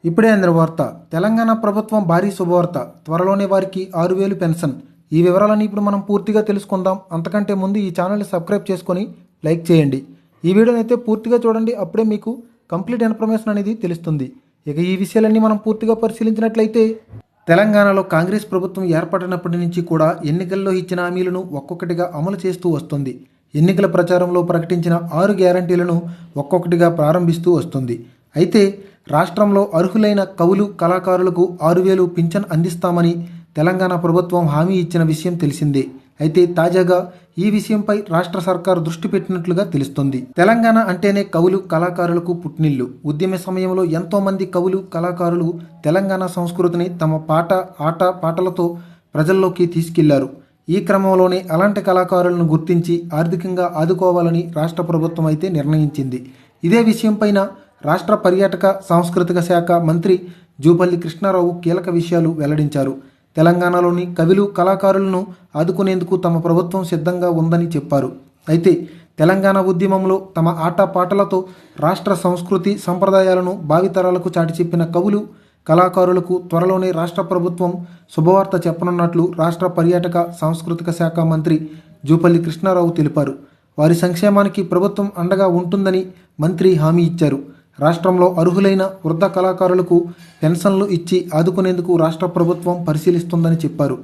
ఇప్పుడే అందిన వార్త. తెలంగాణ ప్రభుత్వం భారీ శుభవార్త. త్వరలోనే వారికి 6,000 పెన్షన్. ఈ వివరాలని ఇప్పుడు మనం పూర్తిగా తెలుసుకుందాం. అంతకంటే ముందు ఈ ఛానల్ని సబ్స్క్రైబ్ చేసుకొని లైక్ చేయండి. ఈ వీడియోని అయితే పూర్తిగా చూడండి. అప్పుడే మీకు కంప్లీట్ ఇన్ఫర్మేషన్ అనేది తెలుస్తుంది. ఇక ఈ విషయాలన్నీ మనం పూర్తిగా పరిశీలించినట్లయితే, తెలంగాణలో కాంగ్రెస్ ప్రభుత్వం ఏర్పడినప్పటి నుంచి కూడా ఎన్నికల్లో ఇచ్చిన హామీలను ఒక్కొక్కటిగా అమలు చేస్తూ వస్తుంది. ఎన్నికల ప్రచారంలో ప్రకటించిన 6 గ్యారంటీలను ఒక్కొక్కటిగా ప్రారంభిస్తూ వస్తుంది. అయితే రాష్ట్రంలో అర్హులైన కవులు కళాకారులకు 6,000 పింఛన్ అందిస్తామని తెలంగాణ ప్రభుత్వం హామీ ఇచ్చిన విషయం తెలిసిందే. అయితే తాజాగా ఈ విషయంపై రాష్ట్ర సర్కారు దృష్టి పెట్టినట్లుగా తెలుస్తుంది. తెలంగాణ అంటేనే కవులు కళాకారులకు పుట్టినిల్లు. ఉద్యమ సమయంలో ఎంతోమంది కవులు కళాకారులు తెలంగాణ సంస్కృతిని తమ పాటలతో ప్రజల్లోకి తీసుకెళ్లారు. ఈ క్రమంలోనే అలాంటి కళాకారులను గుర్తించి ఆర్థికంగా ఆదుకోవాలని రాష్ట్ర ప్రభుత్వం అయితే నిర్ణయించింది. ఇదే విషయంపైన రాష్ట్ర పర్యాటక సాంస్కృతిక శాఖ మంత్రి జూపల్లి కృష్ణారావు కీలక విషయాలు వెల్లడించారు. తెలంగాణలోని కవులు కళాకారులను ఆదుకునేందుకు తమ ప్రభుత్వం సిద్ధంగా ఉందని చెప్పారు. అయితే తెలంగాణ ఉద్యమంలో తమ పాటలతో రాష్ట్ర సంస్కృతి సంప్రదాయాలను భావితరాలకు చాటి చెప్పిన కవులు కళాకారులకు త్వరలోనే రాష్ట్ర ప్రభుత్వం శుభవార్త చెప్పనున్నట్లు రాష్ట్ర పర్యాటక సాంస్కృతిక శాఖ మంత్రి జూపల్లి కృష్ణారావు తెలిపారు. వారి సంక్షేమానికి ప్రభుత్వం అండగా ఉంటుందని మంత్రి హామీ ఇచ్చారు. రాష్ట్రంలో అర్హులైన వృద్ధ కళాకారులకు పెన్షన్లు ఇచ్చి ఆదుకునేందుకు రాష్ట్ర ప్రభుత్వం పరిశీలిస్తుందని చెప్పారు.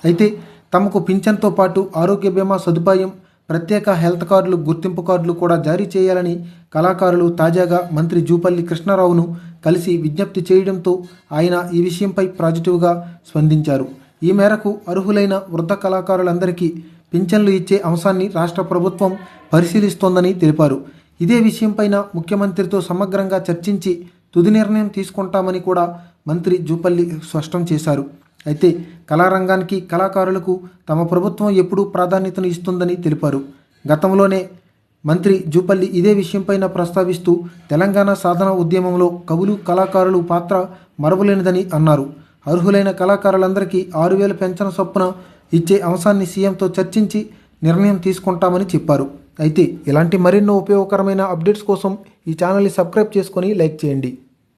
అయితే తమకు పింఛన్తో పాటు ఆరోగ్య బీమా సదుపాయం, ప్రత్యేక హెల్త్ కార్డులు, గుర్తింపు కార్డులు కూడా జారీ చేయాలని కళాకారులు తాజాగా మంత్రి జూపల్లి కృష్ణారావును కలిసి విజ్ఞప్తి చేయడంతో ఆయన ఈ విషయంపై పాజిటివ్గా స్పందించారు. ఈ మేరకు అర్హులైన వృద్ధ కళాకారులందరికీ పింఛన్లు ఇచ్చే అంశాన్ని రాష్ట్ర ప్రభుత్వం పరిశీలిస్తోందని తెలిపారు. ఇదే విషయంపైన ముఖ్యమంత్రితో సమగ్రంగా చర్చించి తుది నిర్ణయం తీసుకుంటామని కూడా మంత్రి జూపల్లి స్పష్టం చేశారు. అయితే కళారంగానికి కళాకారులకు తమ ప్రభుత్వం ఎప్పుడూ ప్రాధాన్యతను ఇస్తుందని తెలిపారు. గతంలోనే మంత్రి జూపల్లి ఇదే విషయంపైన ప్రస్తావిస్తూ తెలంగాణ సాధన ఉద్యమంలో కవులు కళాకారులు పాత్ర మరవలేనిదని అన్నారు. అర్హులైన కళాకారులందరికీ 6,000 పెన్షన్ చొప్పున ఇచ్చే అంశాన్ని సీఎంతో చర్చించి నిర్ణయం తీసుకుంటామని చెప్పారు. అయితే ఇలాంటి మరెన్నో ఉపయోగకరమైన అప్డేట్స్ కోసం ఈ ఛానల్ని సబ్స్క్రైబ్ చేసుకొని లైక్ చేయండి.